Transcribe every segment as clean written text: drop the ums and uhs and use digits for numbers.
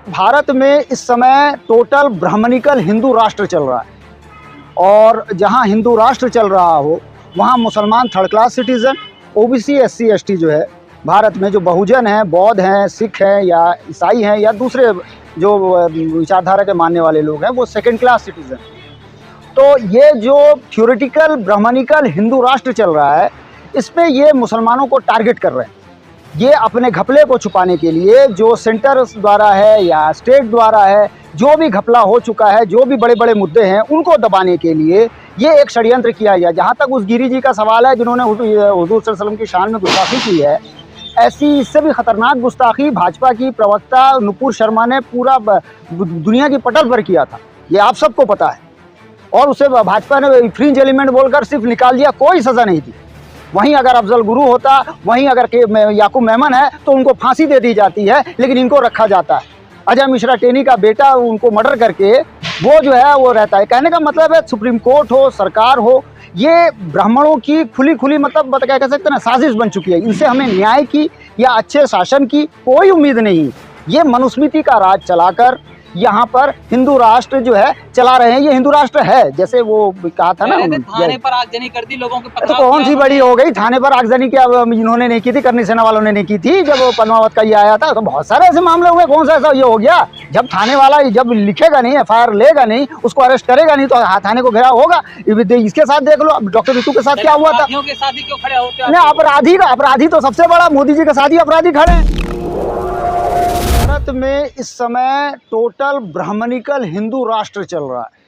भारत में इस समय टोटल ब्राह्मणिकल हिंदू राष्ट्र चल रहा है और जहां हिंदू राष्ट्र चल रहा हो वहां मुसलमान third class citizen, OBC, SC, ST जो है भारत में जो बहुजन हैं, बौद्ध हैं, सिख हैं या ईसाई हैं या दूसरे जो विचारधारा के मानने वाले लोग हैं वो सेकंड क्लास सिटीज़न। तो ये जो थ्योरेटिकल ब्राह्मणिकल हिंदू राष्ट्र चल रहा है इस पे ये मुसलमानों को टारगेट कर रहे हैं। ये अपने घपले को छुपाने के लिए जो सेंटर द्वारा है या स्टेट द्वारा है, जो भी घपला हो चुका है, जो भी बड़े बड़े मुद्दे हैं उनको दबाने के लिए ये एक षड्यंत्र किया गया। जहाँ तक उस गिरी जी का सवाल है जिन्होंने हुजूर सल्लल्लाहु अलैहि वसल्लम की शान में गुस्ताखी की है, ऐसी इससे भी खतरनाक गुस्ताखी भाजपा की प्रवक्ता नुपुर शर्मा ने पूरा दुनिया की पटल पर किया था, ये आप सबको पता है। और उसे भाजपा ने फ्रिंज एलिमेंट बोलकर सिर्फ निकाल दिया, कोई सज़ा नहीं थी। वहीं अगर अफजल गुरु होता, वहीं अगर याकूब मेमन है तो उनको फांसी दे दी जाती है, लेकिन इनको रखा जाता है। अजय मिश्रा टेनी का बेटा उनको मर्डर करके वो जो है वो रहता है। कहने का मतलब है सुप्रीम कोर्ट हो, सरकार हो, ये ब्राह्मणों की खुली खुली मतलब क्या कह सकते हैं ना, साजिश बन चुकी है। इनसे हमें न्याय की या अच्छे शासन की कोई उम्मीद नहीं। ये मनुस्मृति का राज चलाकर यहाँ पर हिंदू राष्ट्र जो है चला रहे हैं। ये हिंदू राष्ट्र है, जैसे वो कहा था ना, थाने पर आगजनी कर दी लोगों के। तो कौन सी बड़ी हो गई थाने पर आगजनी? क्या इन्होंने नहीं की थी, करनी सेना वालों ने नहीं की थी जब पद्मावत का ये आया था? तो बहुत सारे ऐसे मामले हुए, कौन सा ऐसा ये हो गया? जब थाने वाला जब लिखेगा नहीं, एफआईआर लेगा नहीं, उसको अरेस्ट करेगा नहीं तो थाने को घेराव होगा। इसके साथ देख लो, डॉक्टर ऋतु के साथ क्या हुआ था। के साथ ही क्यों खड़े होते हैं? अपराधी तो सबसे बड़ा मोदी जी के साथ ही अपराधी खड़े हैं। भारत में इस समय टोटल ब्राह्मणिकल हिंदू राष्ट्र चल रहा है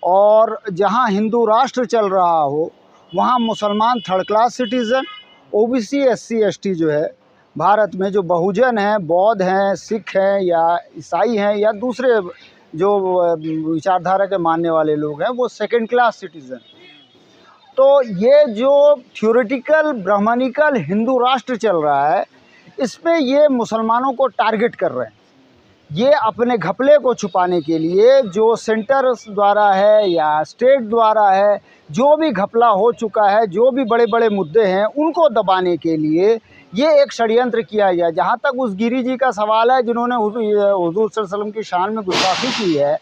और जहां हिंदू राष्ट्र चल रहा हो वहां मुसलमान third class citizen, OBC, SC, ST जो है भारत में जो बहुजन हैं, बौद्ध हैं, सिख हैं या ईसाई हैं या दूसरे जो विचारधारा के मानने वाले लोग हैं वो सेकंड क्लास सिटीज़न। तो ये जो थ्योरेटिकल ब्राह्मणिकल हिंदू राष्ट्र चल रहा है इस पे ये मुसलमानों को टारगेट कर रहे हैं। ये अपने घपले को छुपाने के लिए जो सेंटर द्वारा है या स्टेट द्वारा है, जो भी घपला हो चुका है, जो भी बड़े बड़े मुद्दे हैं उनको दबाने के लिए ये एक षड्यंत्र किया गया। जहाँ तक उस गिरी जी का सवाल है जिन्होंने हुजूर सल्लल्लाहु अलैहि वसल्लम की शान में गुस्ताखी की है,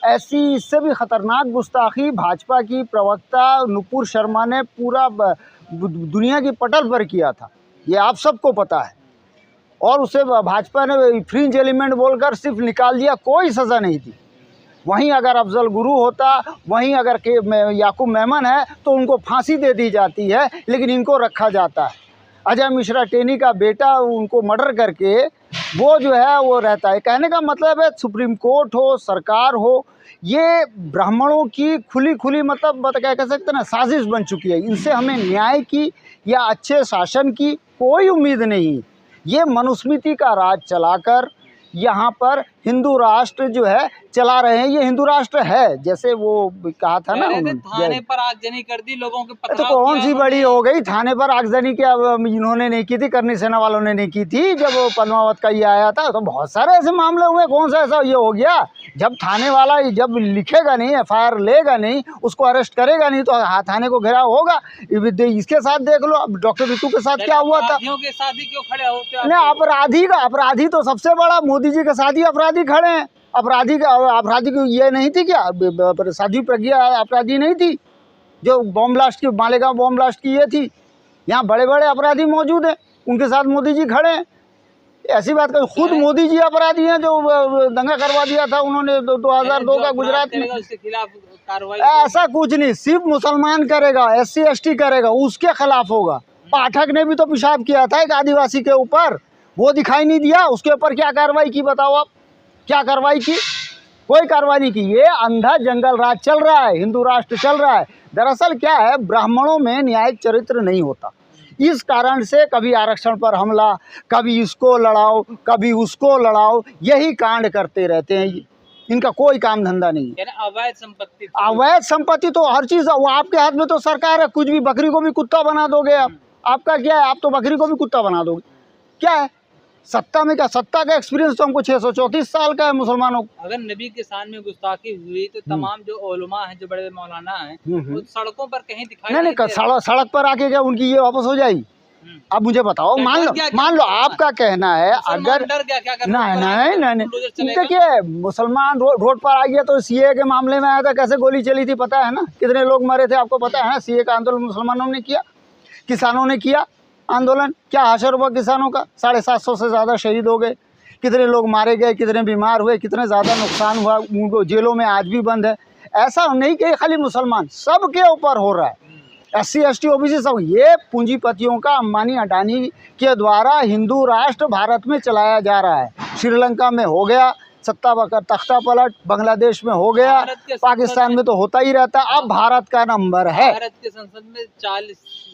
ऐसी इससे भी खतरनाक गुस्ताखी भाजपा की प्रवक्ता नुपुर शर्मा ने पूरा दुनिया की पटल पर किया था, ये आप सबको पता है। और उसे भाजपा ने फ्रिंज एलिमेंट बोलकर सिर्फ निकाल दिया, कोई सज़ा नहीं थी। वहीं अगर अफजल गुरु होता, वहीं अगर याकूब मेमन है तो उनको फांसी दे दी जाती है, लेकिन इनको रखा जाता है। अजय मिश्रा टेनी का बेटा उनको मर्डर करके वो जो है वो रहता है। कहने का मतलब है सुप्रीम कोर्ट हो, सरकार हो, ये ब्राह्मणों की खुली खुली मतलब क्या कह सकते हैं ना, साजिश बन चुकी है। इनसे हमें न्याय की या अच्छे शासन की कोई उम्मीद नहीं। ये मनुस्मृति का राज चलाकर यहाँ पर हिंदू राष्ट्र जो है चला रहे हैं। ये हिंदू राष्ट्र है, जैसे वो कहा था ना, थाने पर आगजनी कर दी लोगों के। तो कौन सी बड़ी हो गई थाने पर आगजनी? क्या इन्होंने नहीं की थी, करनी सेना वालों ने नहीं की थी जब पद्मावत का ये आया था? तो बहुत सारे ऐसे मामले हुए, कौन सा ऐसा ये हो गया? जब थाने वाला जब लिखेगा नहीं, एफआईआर लेगा नहीं, उसको अरेस्ट करेगा नहीं तो थाने को घेराव होगा। इसके साथ देख लो, डॉक्टर ऋतु के साथ क्या हुआ था। के साथ ही क्यों खड़े होते हैं? अपराधी तो सबसे बड़ा मोदी जी के साथ ही अपराधी खड़े हैं। अपराधी की ये नहीं थी क्या, साध्वी प्रज्ञा अपराधी नहीं थी जो बॉम्ब ब्लास्ट की, मालेगांव बॉम्ब ब्लास्ट की ये थी? यहाँ बड़े बड़े अपराधी मौजूद हैं, उनके साथ मोदी जी खड़े हैं। ऐसी बात कर, खुद मोदी जी अपराधी हैं जो दंगा करवा दिया था उन्होंने 2002 का गुजरात में। उसके खिलाफ कार्रवाई ऐसा कुछ नहीं, सिर्फ मुसलमान करेगा, एससी एसटी करेगा, उसके खिलाफ होगा। पाठक ने भी तो पेशाब किया था एक आदिवासी के ऊपर, वो दिखाई नहीं दिया, उसके ऊपर क्या कार्रवाई की बताओ आप? क्या कार्रवाई की? कोई कार्रवाई नहीं की। ये अंधा जंगल राज चल रहा है, हिंदू राष्ट्र चल रहा है। दरअसल क्या है, ब्राह्मणों में न्यायिक चरित्र नहीं होता, इस कारण से कभी आरक्षण पर हमला, कभी इसको लड़ाओ, कभी उसको लड़ाओ, यही कांड करते रहते हैं। इनका कोई काम धंधा नहीं है। अवैध संपत्ति तो हर चीज़ वो आपके हाथ में तो सरकार है, कुछ भी, बकरी को भी कुत्ता बना दोगे आप। आपका क्या है, आप तो बकरी को भी कुत्ता बना दोगे। क्या है सत्ता में? क्या सत्ता का एक्सपीरियंस तो हमको 634 साल का है मुसलमानों को। अगर नबी के शान में गुस्ताखी हुई तो तमाम जो उलमा हैं, जो बड़े मौलाना हैं, वो सड़कों पर कहीं दिखाई नहीं, सड़क पर आके क्या उनकी ये वापस हो जाएगी? अब मुझे बताओ, क्या- मान लो क्या- मान लो आपका कहना है अगर डर क्या करना नहीं देखिए, मुसलमान रोड पर आ गया तो सीए के मामले में आया था, कैसे गोली चली थी पता है ना, कितने लोग मरे थे आपको पता है ना। सीए का आंदोलन मुसलमानों ने किया, किसानों ने किया आंदोलन, क्या हाशर हुआ किसानों का, 750 से ज़्यादा शहीद हो गए, कितने लोग मारे गए, कितने बीमार हुए, कितने ज़्यादा नुकसान हुआ, उनको जेलों में आज भी बंद है। ऐसा नहीं कि खाली मुसलमान, सबके ऊपर हो रहा है, SC ST OBC सब। ये पूंजीपतियों का, अंबानी अडानी के द्वारा हिंदू राष्ट्र भारत में चलाया जा रहा है। श्रीलंका में हो गया सत्ता तख्ता पलट, बांग्लादेश में हो गया, पाकिस्तान में तो होता ही रहता। अब भारत का नंबर है। भारत के संसद में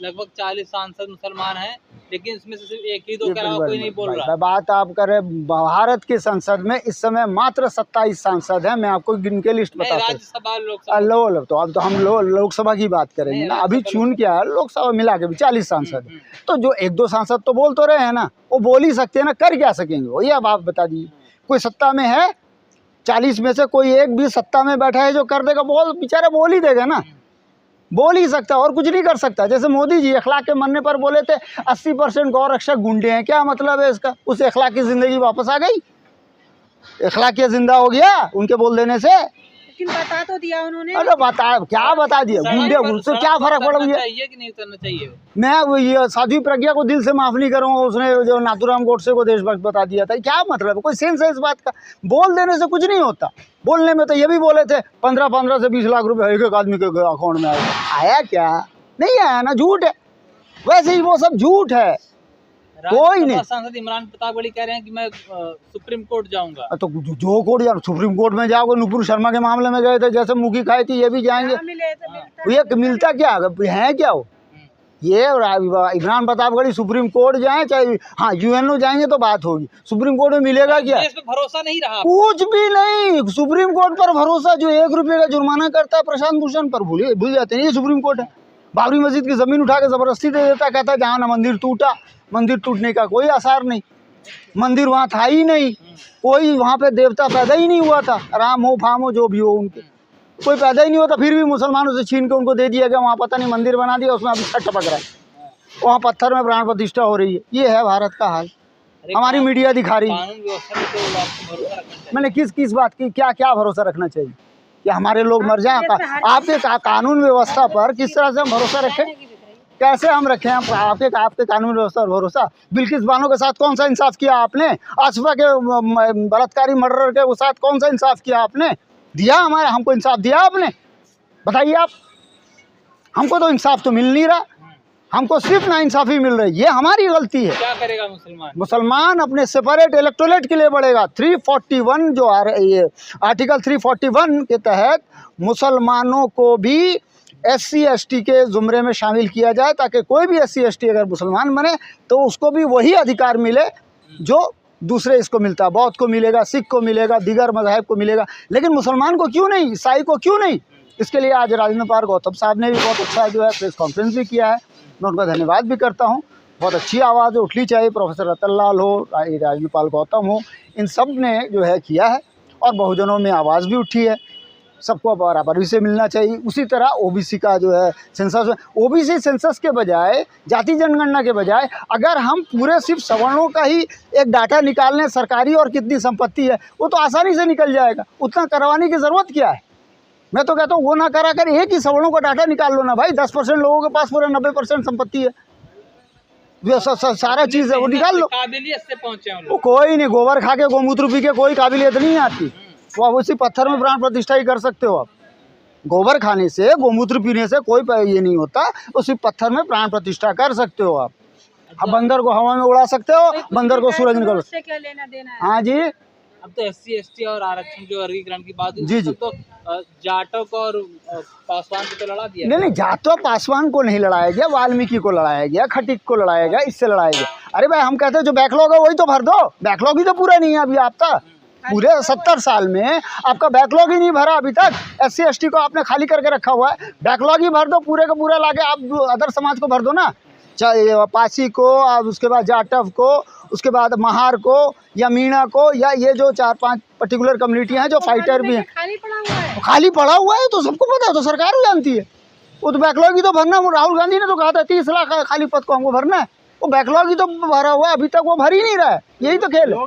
लगभग 40 सांसद मुसलमान हैं, लेकिन इसमें से सिर्फ एक ही दो के अलावा कोई नहीं बोल रहा। बात आप करें भारत की संसद में इस समय मात्र 27 सांसद हैं। मैं आपको गिन के लिस्ट बता सकता राज्यसभा लोकसभा तो अब तो हम लोकसभा की बात करेंगे ना, अभी चुन क्या है, लोकसभा मिला के भी 40 सांसद हैं। तो जो एक दो सांसद तो बोल तो रहे हैं ना, वो बोल ही सकते हैं ना, कर क्या सकेंगे वो, ये अब आप बता दीजिए। कोई सत्ता में है, 40 में से कोई एक भी सत्ता में बैठा है जो कर देगा, बेचारा बोल ही देगा ना, बोल ही सकता और कुछ नहीं कर सकता। जैसे मोदी जी अखलाक के मरने पर बोले थे 80% गौ रक्षक गुंडे हैं, क्या मतलब है इसका, उस अखलाक की जिंदगी वापस आ गई, अखलाकियत जिंदा हो गया उनके बोल देने से। लेकिन बता तो दिया उन्होंने। अरे क्या बता दिया, गुंडे, उससे क्या फर्क पड़ गया। चाहिए कि नहीं उतरना चाहिए। मैं ये साध्वी प्रज्ञा को दिल से माफ नहीं करूँगा, उसने जो नाथूराम गोडसे को देशभक्त बता दिया था, क्या मतलब है, कोई सेंस है इस बात का। बोल देने से कुछ नहीं होता, बोलने में तो ये भी बोले थे 15 से 20 लाख रुपए एक एक आदमी के अकाउंट में आया क्या, नहीं आया ना, झूठ है, वैसे ही वो सब झूठ है। कोई नहीं। सांसद इमरान प्रतापगढ़ी कह रहे हैं कि मैं सुप्रीम कोर्ट जाऊंगा। तो जो कोर्ट यार, सुप्रीम कोर्ट में जाओगे, नुपुर शर्मा के मामले में गए थे, जैसे मुखी खाई थी, ये भी जाएंगे। ये मिलता क्या है क्या हो, ये इमरान प्रतापगढ़ी सुप्रीम कोर्ट जाए चाहे हाँ UNO जाएंगे तो बात होगी, सुप्रीम कोर्ट में मिलेगा क्या, इस पे भरोसा नहीं रहा, कुछ भी नहीं। सुप्रीम कोर्ट पर भरोसा, जो 1 रुपये का जुर्माना करता है प्रशांत भूषण पर, भूल जाते हैं, ये सुप्रीम कोर्ट है। बाबरी मस्जिद की जमीन उठा के जबरदस्ती दे देता, कहता है जहाँ ना मंदिर टूटा, मंदिर टूटने का कोई आसार नहीं, मंदिर वहाँ था ही नहीं, कोई वहाँ पे देवता पैदा ही नहीं हुआ था, राम हो फाम हो जो भी हो, उनके कोई पैदा ही नहीं होता, फिर भी मुसलमानों से छीन के उनको दे दिया गया, वहाँ पता नहीं मंदिर बना दिया, उसमें अभी छठ टपक रहा है, वहाँ पत्थर में प्राण प्रतिष्ठा हो रही है। ये है भारत का हाल, हमारी मीडिया दिखा रही है। मैंने किस बात की क्या भरोसा रखना चाहिए कि हमारे लोग मर जाएं, आपके कानून व्यवस्था पर किस तरह से हम भरोसा रखें, कैसे हम रखें आपके कानून व्यवस्था पर भरोसा। बिल्किस बानो के साथ कौन सा इंसाफ किया आपने, आसफा के बलात्कारी मर्डर के साथ कौन सा इंसाफ किया आपने, दिया हमारे, हमको इंसाफ दिया आपने, बताइए आप। हमको तो इंसाफ तो मिल नहीं रहा, हमको सिर्फ नाइंसाफ़ी मिल रही है, ये हमारी गलती है। क्या करेगा मुसलमान अपने सेपरेट इलेक्टोरेट के लिए बढ़ेगा। 341 जो आ रही है, आर्टिकल 341 के तहत मुसलमानों को भी SC ST के ज़ुमरे में शामिल किया जाए, ताकि कोई भी SC ST अगर मुसलमान बने तो उसको भी वही अधिकार मिले जो दूसरे इसको मिलता है, बौद्ध को मिलेगा, सिख को मिलेगा, दीगर मज़ाहिब को मिलेगा, लेकिन मुसलमान को क्यों नहीं, ईसाई को क्यों नहीं। इसके लिए आज राजेंद्र पाल गौतम साहब ने भी बहुत अच्छा जो है प्रेस कॉन्फ्रेंस भी किया है, मैं उनका धन्यवाद भी करता हूँ। बहुत अच्छी आवाज़ उठनी चाहिए, प्रोफेसर रतन लाल हो, राजेंद्र पाल गौतम हो, इन सब ने जो है किया है, और बहुजनों में आवाज़ भी उठी है, सबको बराबरी से मिलना चाहिए। उसी तरह OBC का जो है सेंसस, OBC सेंसस के बजाय, जाति जनगणना के बजाय, अगर हम पूरे सिर्फ सवर्णों का ही एक डाटा निकाल लें, सरकारी और कितनी संपत्ति है, वो तो आसानी से निकल जाएगा, उतना करवाने की ज़रूरत क्या है। मैं तो कहता हूँ वो ना करा कर एक ही सवर्णों का डाटा निकाल लो ना भाई, 10% लोगों के पास पूरा 90% संपत्ति है, सारा चीज़ है, वो निकाल लो। काबिलियत से पहुंचे हम लोग, कोई नहीं, गोबर खा के गोमूत्र पी के कोई काबिलियत नहीं आती, वो आप उसी पत्थर में प्राण प्रतिष्ठा ही कर सकते हो। आप गोबर खाने से, गोमूत्र पीने से कोई ये नहीं होता, उसी पत्थर में प्राण प्रतिष्ठा कर सकते हो आप। अब बंदर को हवा में उड़ा सकते हो, बंदर को सूरज निकल, क्या लेना देना है? हाँ जी। अब तो SC ST और आरक्षण जो वर्गीकरण की बात जी तो जाटों को और पासवान को तो लड़ा दिया। नहीं, जाटों पासवान को नहीं लड़ाया गया, वाल्मीकि को लड़ाया गया, खटीक को लड़ाया गया, इससे लड़ाया गया। अरे भाई हम कहते हैं जो बैकलॉग है वही तो भर दो, बैकलॉग ही तो पूरा नहीं है अभी आपका, पूरे 70 साल में आपका बैकलॉग ही नहीं भरा अभी तक। SC ST को आपने खाली करके रखा हुआ है, बैकलॉग ही भर दो, पूरे का पूरा लाके आप अदर समाज को भर दो ना, चाहे पासी को, उसके बाद जाटव को, उसके बाद महार को या मीणा को, या ये जो 4-5 पर्टिकुलर कम्युनिटियाँ हैं जो फाइटर भी हैं, खाली पड़ा हुआ है, तो सबको पता है, तो सरकार भी जानती है, वो तो बैकलॉग ही तो भरना। राहुल गांधी ने तो कहा था 30 लाख खाली पद को हमको भरना है, वो बैकलॉग ही तो भरा हुआ है, अभी तक वो भर ही नहीं रहा है। यही तो खेल है।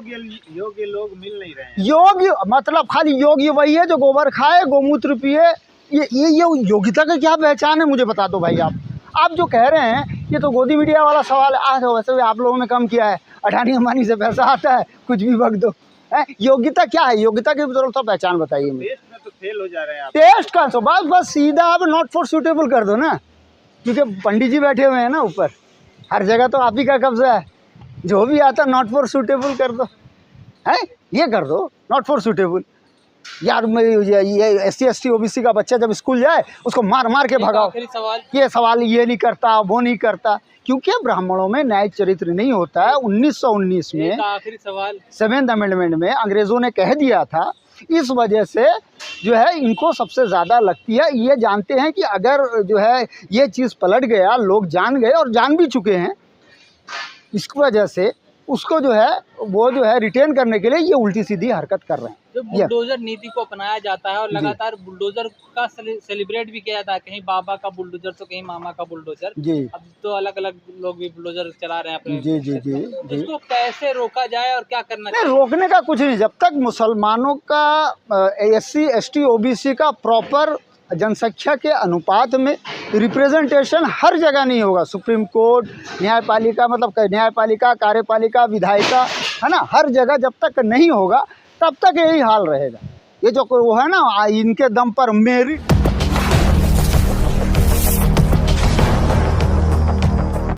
योग्य लोग मिल नहीं रहे हैं। योग्य मतलब खाली योग्य वही है जो गोबर खाए, गोमूत्र पिए। ये योग्यता का क्या पहचान है, मुझे बता दो भाई। आप जो कह रहे हैं ये तो गोदी मीडिया वाला सवाल है। आज वैसे भी आप लोगों ने कम किया है, अडानी अंबानी से पैसा आता है, कुछ भी बक दो है। योग्यता क्या है, योग्यता की जरूरत तो पहचान बताइए मुझे। टेस्ट में तो फेल हो जा रहे हैं आप। टेस्ट का तो बस सीधा आप नॉट फॉर सूटेबल कर दो ना, क्योंकि पंडित जी बैठे हुए हैं ना ऊपर, हर जगह तो आप ही का कब्जा है। जो भी आता नॉट फॉर सूटेबल कर दो, है ये कर दो नॉट फॉर सूटेबल। यार ये SC ST OBC का बच्चा जब स्कूल जाए उसको मार मार के भगाओ। आखिरी सवाल, ये सवाल ये नहीं करता, वो नहीं करता, क्योंकि ब्राह्मणों में न्याय चरित्र नहीं होता है। 1919 में एक आखिरी सवाल, 7th अमेंडमेंट में अंग्रेज़ों ने कह दिया था। इस वजह से जो है इनको सबसे ज़्यादा लगती है। ये जानते हैं कि अगर जो है ये चीज़ पलट गया, लोग जान गए और जान भी चुके हैं, इस वजह से उसको जो है वो जो है रिटेन करने के लिए ये उल्टी सीधी हरकत कर रहे हैं। जो बुलडोजर नीति को अपनाया जाता है और लगातार बुलडोजर का सेलिब्रेट भी किया जाता है, कहीं बाबा का बुलडोजर तो कहीं मामा का बुलडोजर। जी अब तो अलग अलग लोग भी बुलडोजर चला रहे हैं अपने। जी जी जी तो जी। इसको कैसे रोका जाए और क्या करना नहीं, चाहिए? रोकने का कुछ नहीं। जब तक मुसलमानों का SC ST OBC का प्रॉपर जनसंख्या के अनुपात में रिप्रेजेंटेशन हर जगह नहीं होगा, सुप्रीम कोर्ट, न्यायपालिका, मतलब न्यायपालिका, कार्यपालिका, विधायिका, है ना, हर जगह जब तक नहीं होगा तब तक यही हाल रहेगा। ये जो वो है ना, इनके दम पर मेरिट